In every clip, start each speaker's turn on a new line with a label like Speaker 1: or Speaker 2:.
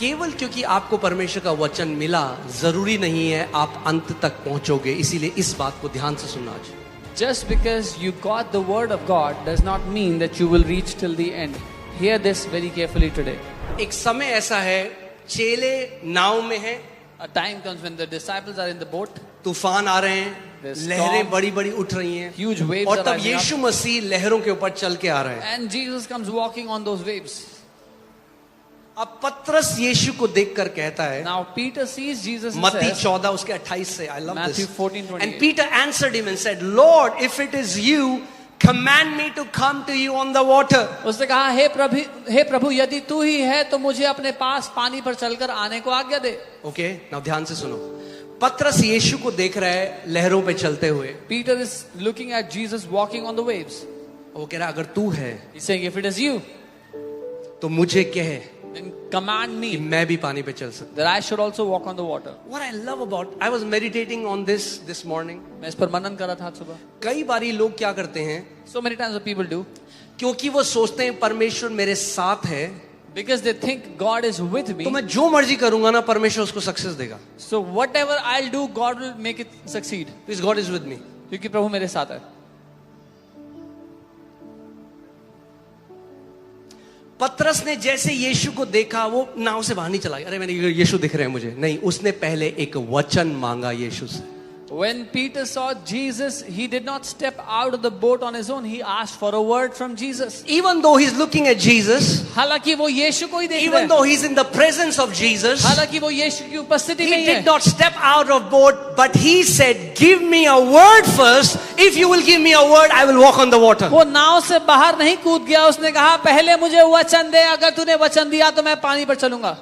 Speaker 1: केवल क्योंकि आपको परमेश्वर का वचन मिला जरूरी नहीं है आप अंत तक पहुंचोगे, इसीलिए इस बात को ध्यान से सुनना आज।
Speaker 2: Just because you got the word of God does not mean that you will reach till the end. Hear this very carefully today.
Speaker 1: एक समय ऐसा है, चेले नाव में हैं,
Speaker 2: A time comes when the disciples are in the boat.
Speaker 1: तूफान आ रहे हैं,
Speaker 2: The storm,
Speaker 1: लहरें बड़ी बड़ी उठ रही हैं,
Speaker 2: Huge waves
Speaker 1: और
Speaker 2: are
Speaker 1: तब
Speaker 2: rising up.
Speaker 1: यीशु मसीह लहरों के ऊपर चल के आ रहे हैं।
Speaker 2: And Jesus comes walking on those waves.
Speaker 1: अब पतरस यीशु को देखकर कहता है,
Speaker 2: Now Peter sees Jesus and
Speaker 1: मत्ती
Speaker 2: says,
Speaker 1: 14 उसके 28 से, I love
Speaker 2: Matthew
Speaker 1: this.
Speaker 2: 14:28.
Speaker 1: And Peter answered him and said, Lord, if it is you, command me to come to you on the water.
Speaker 2: उसने कहा, हे प्रभु यदि तू ही है तो मुझे अपने पास पानी पर चलकर आने को आज्ञा दे।
Speaker 1: Okay, now ध्यान से सुनो। पतरस यीशु को देख रहा है लहरों पे चलते हुए।
Speaker 2: Peter is looking at Jesus walking on the waves.
Speaker 1: वो कह रहा है, अगर तू है
Speaker 2: He's saying, if it is you,
Speaker 1: तो मुझे कह
Speaker 2: then command
Speaker 1: कि
Speaker 2: me
Speaker 1: मैं भी पानी पे चल सकता।
Speaker 2: that I should also walk on the water.
Speaker 1: What I love about, I was meditating on this morning.
Speaker 2: मैं इस पर मनन कर रहा था आज सुबह.
Speaker 1: कई बारी लोग क्या करते हैं,
Speaker 2: So many times what people do,
Speaker 1: क्योंकि वो सोचते हैं परमेश्वर मेरे साथ है,
Speaker 2: because they think God is with me,
Speaker 1: तो मैं जो मर्जी करूंगा ना परमेश्वर उसको सक्सेस देगा।
Speaker 2: so whatever I'll do, God will make it succeed.
Speaker 1: Because God is with me.
Speaker 2: क्योंकि प्रभु मेरे साथ है.
Speaker 1: पतरस ने जैसे यीशु को देखा वो नाव से बाहर नहीं चला गया, अरे मैंने यीशु दिख रहे हैं मुझे, नहीं, उसने पहले एक वचन मांगा यीशु से।
Speaker 2: When Peter saw Jesus, he did not step out of the boat on his own. He asked for a word from Jesus.
Speaker 1: Even though he's looking at Jesus,
Speaker 2: हालांकि वो यीशु को ही देख रहा
Speaker 1: even
Speaker 2: है.
Speaker 1: though he's in the presence of Jesus,
Speaker 2: हालांकि वो यीशु की उपस्थिति में
Speaker 1: he
Speaker 2: ही है.
Speaker 1: did not step out of boat, but he said, give me a word first. If you will give me a word, I will walk on the water.
Speaker 2: वो नाव से बाहर नहीं कूद गया. उसने कहा पहले मुझे वचन दे, अगर तूने वचन दिया तो मैं पानी पर चलूंगा.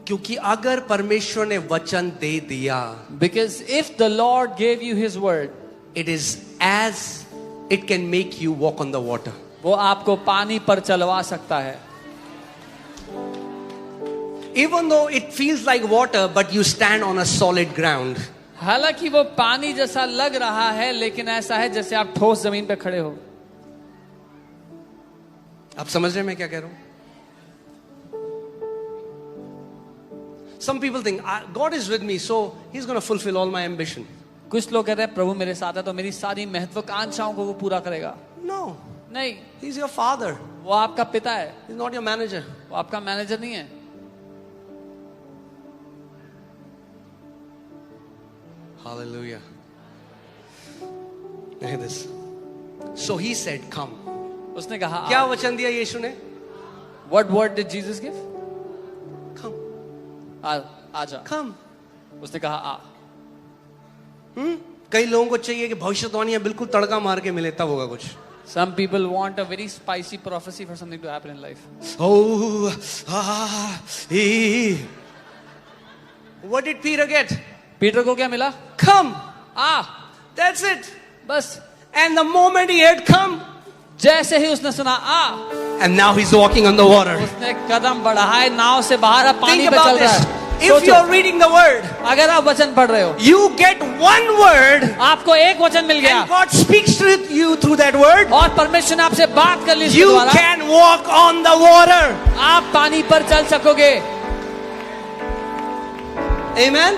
Speaker 1: क्योंकि अगर परमेश्वर ने वचन दे दिया,
Speaker 2: Because if the Lord gave you His word,
Speaker 1: it is as it can make you walk on the water.
Speaker 2: वो आपको पानी पर चलवा सकता है.
Speaker 1: Even though it feels like water, but you stand on a solid ground.
Speaker 2: हालांकि वो पानी जैसा लग रहा है, लेकिन ऐसा है जैसे आप ठोस जमीन पे खड़े हो.
Speaker 1: आप समझ रहे हैं मैं क्या कह रहा हूं? Some people think God is with me, so He's going to fulfill all my ambition.
Speaker 2: कुछ लोग कहते हैं प्रभु मेरे साथ है तो मेरी सारी महत्वाकांक्षाओं को वो पूरा करेगा.
Speaker 1: No,
Speaker 2: नहीं,
Speaker 1: He's your father.
Speaker 2: वो आपका पिता है,
Speaker 1: He's not your manager.
Speaker 2: वो आपका मैनेजर नहीं है.
Speaker 1: Hallelujah. Look at this. So He said, "Come."
Speaker 2: उसने कहा
Speaker 1: क्या वचन दिया यीशु ने?
Speaker 2: What word did Jesus give?
Speaker 1: Come,
Speaker 2: आजा.
Speaker 1: come.
Speaker 2: उसने कहा आ.
Speaker 1: कई लोगों को चाहिए कि भविष्यवाणियां बिल्कुल तड़का मार के मिले तब होगा कुछ।
Speaker 2: Some people want a very spicy prophecy for something to happen in life.
Speaker 1: Oh, what did Peter get?
Speaker 2: Peter को क्या मिला?
Speaker 1: Come.
Speaker 2: आ.
Speaker 1: That's it.
Speaker 2: बस.
Speaker 1: And the moment he had come,
Speaker 2: जैसे ही उसने सुना आ,
Speaker 1: and now he's walking on the water.
Speaker 2: उसने कदम बढ़ाए, नाव से बाहर अब पानी
Speaker 1: Think
Speaker 2: पे चल
Speaker 1: about
Speaker 2: रहा
Speaker 1: this.
Speaker 2: है.
Speaker 1: If
Speaker 2: सोचो,
Speaker 1: you're reading the word,
Speaker 2: अगर आप वचन पढ़ रहे हो,
Speaker 1: you get one word,
Speaker 2: आपको एक वचन मिल गया
Speaker 1: and God speaks to you through that word.
Speaker 2: और परमेश्वर ने आपसे बात कर ली इसके
Speaker 1: You
Speaker 2: द्वारा,
Speaker 1: can walk on the water.
Speaker 2: आप पानी पर चल सकोगे.
Speaker 1: Amen.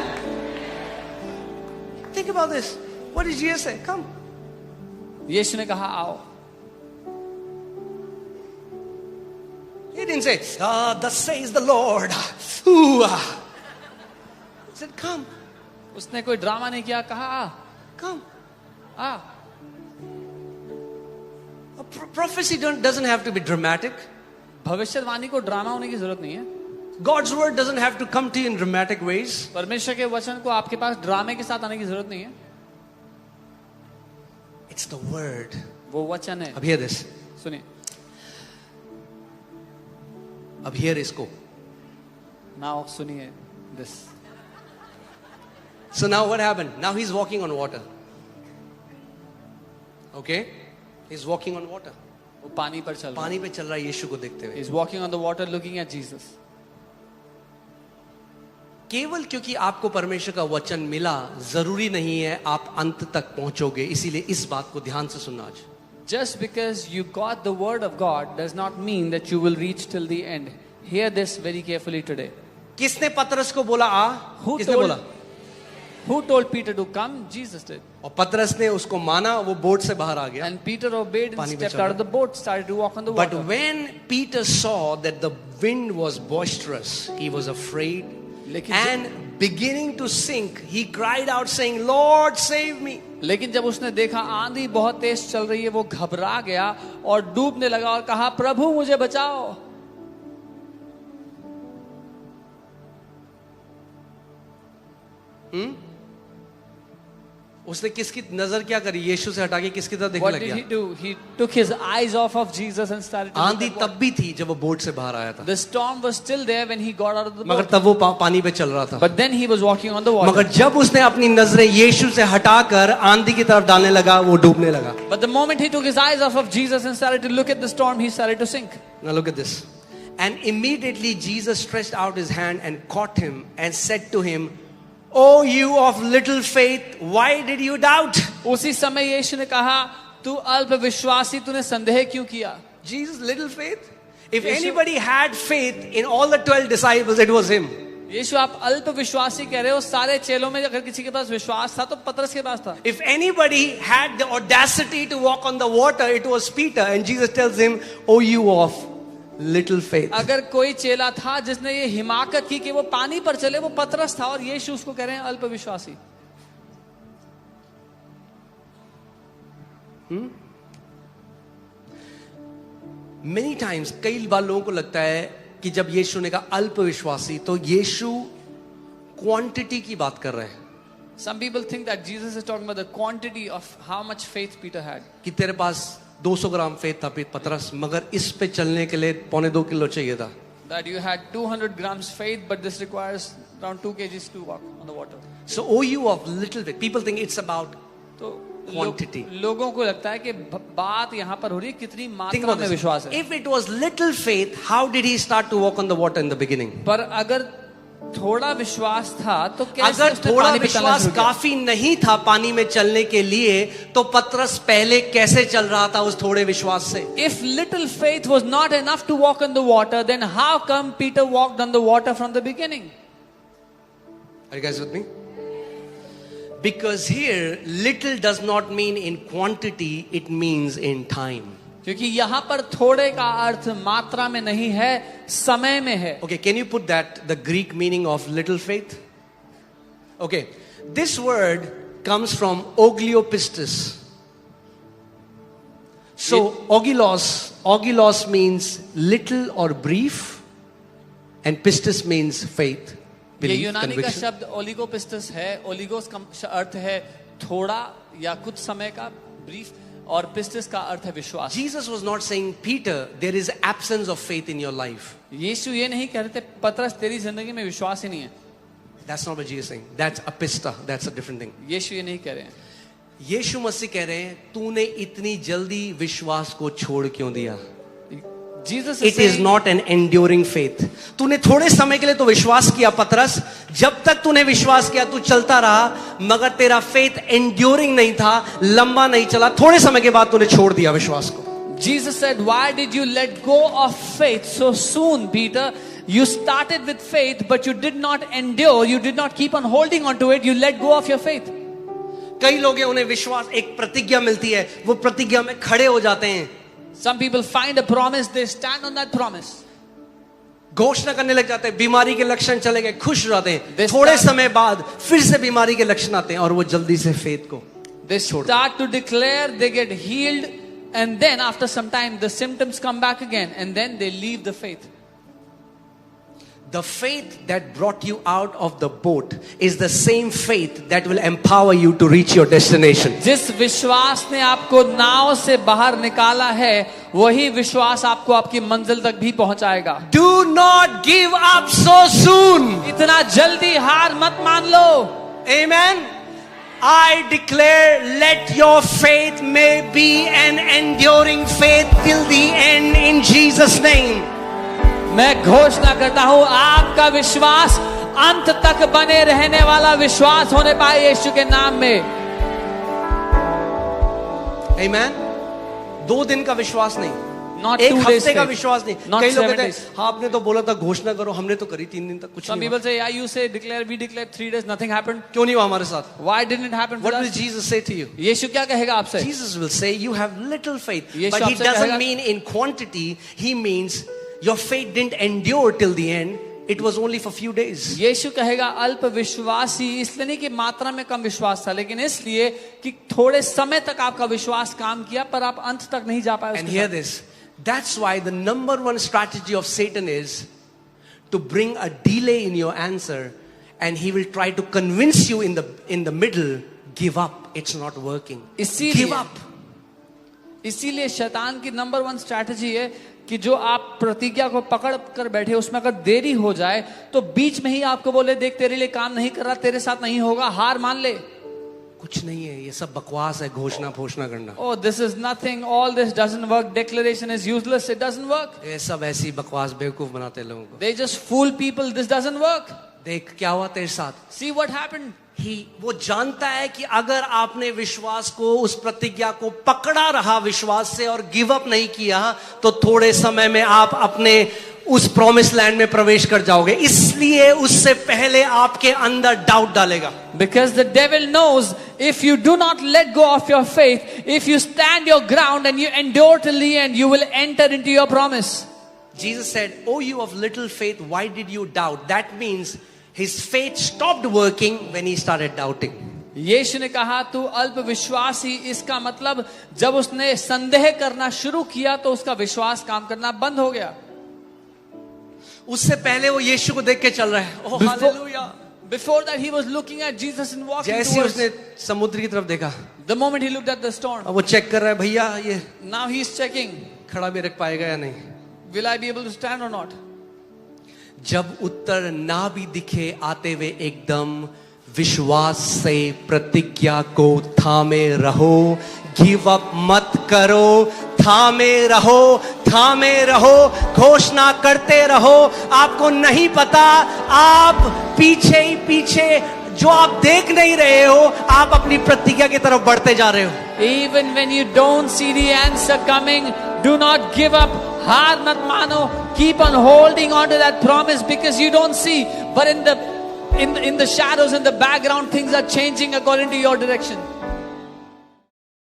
Speaker 1: Think about this. What did Jesus say? Come.
Speaker 2: यीशु ने कहा आओ.
Speaker 1: He didn't say, thus says the Lord. Ooh, He said, come,
Speaker 2: उसने कोई ड्रामा नहीं किया, कहा आ.
Speaker 1: come.
Speaker 2: Uh.
Speaker 1: A prophecy doesn't have to be dramatic.
Speaker 2: भविष्यवाणी को ड्रामा होने की जरूरत नहीं है.
Speaker 1: God's word doesn't have to come to you in dramatic ways.
Speaker 2: परमेश्वर के वचन को आपके पास ड्रामे के साथ आने की जरूरत नहीं है.
Speaker 1: It's the word.
Speaker 2: वो वचन है.
Speaker 1: अब hear this.
Speaker 2: सुनिए.
Speaker 1: अब hear इसको.
Speaker 2: नाउ सुनिए this.
Speaker 1: So now what happened? Now he's walking on water. Okay? He's walking on water.
Speaker 2: वो पानी पर चल रहा है.
Speaker 1: पानी पे चल रहा है यीशु को देखते हुए.
Speaker 2: He's walking on the water looking at Jesus.
Speaker 1: केवल क्योंकि आपको परमेश्वर का वचन मिला जरूरी नहीं है आप अंत तक पहुंचोगे, इसीलिए इस बात को ध्यान से सुनना आज।
Speaker 2: Just because you got the word of God does not mean that you will reach till the end. Hear this very carefully today.
Speaker 1: किसने पतरस को बोला आ?
Speaker 2: Who
Speaker 1: किसने
Speaker 2: told,
Speaker 1: बोला?
Speaker 2: who told Peter to come? Jesus did.
Speaker 1: और पतरस ने उसको माना, वो बोट से बाहर आ गया.
Speaker 2: And Peter obeyed and
Speaker 1: पानी में
Speaker 2: stepped
Speaker 1: चल
Speaker 2: out of the boat, started to walk on the
Speaker 1: But
Speaker 2: water.
Speaker 1: when Peter saw that the wind was boisterous, he was afraid
Speaker 2: लेकिन
Speaker 1: and beginning to sink, he cried out saying, Lord, save me.
Speaker 2: लेकिन जब उसने देखा आंधी बहुत तेज चल रही है, वो घबरा गया और डूबने लगा और कहा, प्रभु मुझे बचाओ.
Speaker 1: उसने किसकी नजर क्या करी? यीशु से हटा के किसकी तरफ देखने
Speaker 2: What
Speaker 1: लग
Speaker 2: did he
Speaker 1: गया?
Speaker 2: do? He took his eyes off of Jesus and started to look
Speaker 1: आंधी
Speaker 2: at
Speaker 1: तब
Speaker 2: water.
Speaker 1: भी थी जब वो बोट से बाहर आया था,
Speaker 2: The storm was still there when he got out of the
Speaker 1: मगर
Speaker 2: boat.
Speaker 1: तब वो पानी पे चल रहा था.
Speaker 2: But then he was walking on the water.
Speaker 1: मगर जब उसने अपनी नजरें यीशु से हटाकर आंधी की तरफ डालने लगा, वो डूबने लगा.
Speaker 2: But the moment he took his eyes off of Jesus and started to look at the storm, he started to sink.
Speaker 1: Now look at this. And immediately Jesus stretched out his hand and caught him and said to him, Oh, you of little faith, why did you doubt?
Speaker 2: उसी समय यीशु ने कहा, तू अल्प विश्वासी, तूने संदेह क्यों किया?
Speaker 1: Jesus, little faith? If
Speaker 2: Yeshu-
Speaker 1: anybody had faith in all the 12 disciples, it was him.
Speaker 2: यीशु आप अल्प विश्वासी कह रहे हो, सारे चेलों में अगर किसी के पास विश्वास था तो पतरस के पास था.
Speaker 1: If anybody had the audacity to walk on the water, it was Peter. And Jesus tells him, Oh, you of little faith.
Speaker 2: अगर कोई चेला था जिसने ये हिमाकत की कि वो पानी पर चले, वो पतरस था, और यीशु उसको कह रहे हैं अल्प विश्वासी.
Speaker 1: Many times, कई बार लोगों को लगता है कि जब यीशु ने कहा अल्प विश्वासी, तो यीशु क्वांटिटी की बात कर रहे हैं.
Speaker 2: Some people think that Jesus is talking about the quantity of how much faith Peter had.
Speaker 1: कि तेरे पास 200 ग्राम फेथ था पतरस, मगर इस पे चलने के लिए 2.25 किलो चाहिए था.
Speaker 2: That you had 200 grams faith, but this requires around 2 kgs to walk on the water.
Speaker 1: So, oh, you of little faith. People think it's about
Speaker 2: तो
Speaker 1: quantity.
Speaker 2: लोगों को लगता है कि बात यहाँ पर हो रही है कितनी
Speaker 1: Think
Speaker 2: मात्रा
Speaker 1: about
Speaker 2: में
Speaker 1: this.
Speaker 2: विश्वास है.
Speaker 1: If it was little faith, how did he start to walk on the water in the beginning?
Speaker 2: पर अगर थोड़ा विश्वास था तो कैसे
Speaker 1: अगर
Speaker 2: उसने
Speaker 1: थोड़ा
Speaker 2: पानी पे चलना
Speaker 1: विश्वास
Speaker 2: शुरू किया?
Speaker 1: काफी नहीं था पानी में चलने के लिए, तो पतरस पहले कैसे चल रहा था उस थोड़े विश्वास से?
Speaker 2: If little faith was not enough to walk on the water, then how come Peter walked on the water from the beginning?
Speaker 1: Are you guys with me? Because here little does not mean in quantity, it means in time.
Speaker 2: क्योंकि यहाँ पर थोड़े का अर्थ मात्रा में नहीं है, समय में है.
Speaker 1: Okay, can you put that, the Greek meaning of little faith? Okay, this word comes from ogliopistis. So, ogilos means little or brief, and pistis means faith,
Speaker 2: ये
Speaker 1: belief,
Speaker 2: यूनानी का
Speaker 1: conviction.
Speaker 2: शब्द ओलिगोपिस्टस है. ओलिगोस का अर्थ है थोड़ा या कुछ समय का, ब्रीफ, और पिस्टस का अर्थ है विश्वास.
Speaker 1: Jesus was not saying, Peter, there is absence of faith in your life.
Speaker 2: यीशु ये नहीं कह रहे थे पतरस तेरी जिंदगी में विश्वास ही नहीं है.
Speaker 1: That's not what Jesus is saying. That's apista. That's a different thing.
Speaker 2: यीशु ये नहीं कह रहे हैं.
Speaker 1: यीशु मसीह कह रहे हैं, तूने इतनी जल्दी विश्वास को छोड़ क्यों दिया?
Speaker 2: Jesus
Speaker 1: It is not an enduring faith. तूने थोड़े समय के लिए तो विश्वास किया पतरस, जब तक तूने विश्वास किया तू चलता रहा, मगर तेरा फेथ enduring नहीं था, लंबा नहीं चला. थोड़े समय के बाद तूने छोड़ दिया विश्वास को.
Speaker 2: Jesus said, why did you let go of faith so soon, Peter? You started with faith, but you did not endure. You did not keep on holding on to it. You let go of your faith.
Speaker 1: कई लोग हैं, उन्हें विश्वास, एक प्रतिज्ञा मिलती है, वो प्रतिज्ञा में खड़े हो जाते हैं.
Speaker 2: Some people find a promise, they stand on that promise.
Speaker 1: घोषणा करने लग जाते हैं, बीमारी के लक्षण चले गए, खुश हो जाते हैं.
Speaker 2: They
Speaker 1: थोड़े
Speaker 2: start-
Speaker 1: समय बाद फिर से बीमारी के लक्षण आते हैं और वो जल्दी से फेथ को.
Speaker 2: They start to declare, they get healed, and then after some time the symptoms come back again, and then they leave the faith.
Speaker 1: The faith that brought you out of the boat is the same faith that will empower you to reach your destination.
Speaker 2: जिस विश्वास ने आपको नाव से बाहर निकाला है, वही विश्वास आपको आपकी मंजिल तक भी पहुंचाएगा.
Speaker 1: Do not give up so soon.
Speaker 2: इतना जल्दी हार मत मान लो.
Speaker 1: Amen. I declare, let your faith may be an enduring faith till the end in Jesus' name.
Speaker 2: मैं घोषणा करता हूं, आपका विश्वास अंत तक बने रहने वाला विश्वास होने पाए यीशु के नाम में.
Speaker 1: Amen. 2 दिन का विश्वास नहीं,
Speaker 2: Not
Speaker 1: 1
Speaker 2: 2 days
Speaker 1: हफ्ते का
Speaker 2: faith.
Speaker 1: विश्वास नहीं।
Speaker 2: Not
Speaker 1: कई लोग
Speaker 2: 7
Speaker 1: कहते हैं
Speaker 2: days.
Speaker 1: हाँ आपने तो बोला था घोषणा करो, हमने तो करी 3 दिन तक कुछ
Speaker 2: Some
Speaker 1: नहीं
Speaker 2: people
Speaker 1: हुआ।
Speaker 2: say, yeah, you say declare, we declare 3 days, nothing happened.
Speaker 1: क्यों नहीं हुआ हमारे साथ?
Speaker 2: Why didn't it happen for
Speaker 1: What will
Speaker 2: us?
Speaker 1: Jesus say to you?
Speaker 2: यीशु क्या कहेगा आपसे?
Speaker 1: Jesus will say you have little faith,
Speaker 2: Yeshu
Speaker 1: but he
Speaker 2: आपसे
Speaker 1: doesn't
Speaker 2: कहेगा-
Speaker 1: mean in quantity. He means your faith didn't endure till the end. It was only for few days.
Speaker 2: यीशु कहेगा अल्प विश्वासी, इसलिए नहीं कि मात्रा में कम विश्वास था, लेकिन इसलिए कि थोड़े समय तक आपका विश्वास काम किया पर आप अंत तक नहीं जा पाए
Speaker 1: And
Speaker 2: उसके
Speaker 1: hear
Speaker 2: साथ।
Speaker 1: this. That's why the number one strategy of Satan is to bring a delay in your answer, and he will try to convince you in the middle, give up. It's not working.
Speaker 2: इसीलिए-
Speaker 1: Give up.
Speaker 2: इसीलिए शैतान की number 1 strategy है कि जो आप प्रतिज्ञा को पकड़ कर बैठे उसमें अगर देरी हो जाए तो बीच में ही आपको बोले देख तेरे लिए काम नहीं कर रहा, तेरे साथ नहीं होगा, हार मान ले।
Speaker 1: कुछ नहीं है, ये सब बकवास है, घोषणा घोषणा करना।
Speaker 2: Oh, this is nothing, all this doesn't work, declaration is useless, it doesn't work.
Speaker 1: ये सब ऐसी बकवास बेवकूफ बनाते हैं लोगों को।
Speaker 2: They just fool people, this doesn't work.
Speaker 1: देख क्या हुआ तेरे साथ।
Speaker 2: See what happened?
Speaker 1: वो जानता है कि अगर आपने विश्वास को, उस प्रतिज्ञा को पकड़ा रहा विश्वास से और गिव अप नहीं किया, तो थोड़े समय में आप अपने उस प्रॉमिस लैंड में प्रवेश कर जाओगे। इसलिए उससे पहले आपके अंदर डाउट डालेगा।
Speaker 2: Because the devil knows if you do not let go of your faith, if you stand your ground and you endure till the end, you will enter into your promise.
Speaker 1: Jesus said, "Oh, you of little faith, why did you doubt?" That means his faith stopped working when he started doubting.
Speaker 2: यीशु ने कहा तू अल्प विश्वासी, इसका मतलब जब उसने संदेह करना शुरू किया तो उसका विश्वास काम करना बंद हो गया।
Speaker 1: उससे पहले वो यीशु को देख के चल रहा है। Oh hallelujah.
Speaker 2: Before that he was looking at Jesus and walking
Speaker 1: जैसे
Speaker 2: towards.
Speaker 1: उसने समुद्र की तरफ देखा,
Speaker 2: The moment he looked at the storm,
Speaker 1: अब वो चेक कर रहा है, भैया ये
Speaker 2: now he's checking,
Speaker 1: खड़ा भी रख पाएगा या नहीं।
Speaker 2: will I be able to stand or not?
Speaker 1: जब उत्तर ना भी दिखे आते हुए, एकदम विश्वास से प्रतिज्ञा को थामे रहो। गिव अप मत करो, थामे रहो, थामे रहो, घोषणा करते रहो। आपको नहीं पता, आप पीछे ही पीछे, जो आप देख नहीं रहे हो, आप अपनी प्रतिज्ञा की तरफ बढ़ते जा रहे हो।
Speaker 2: Even when you don't see the answer coming, do not give up. हार मत मानो. Keep on holding on to that promise because you don't see, but in the shadows, in the background, things are changing according to your direction.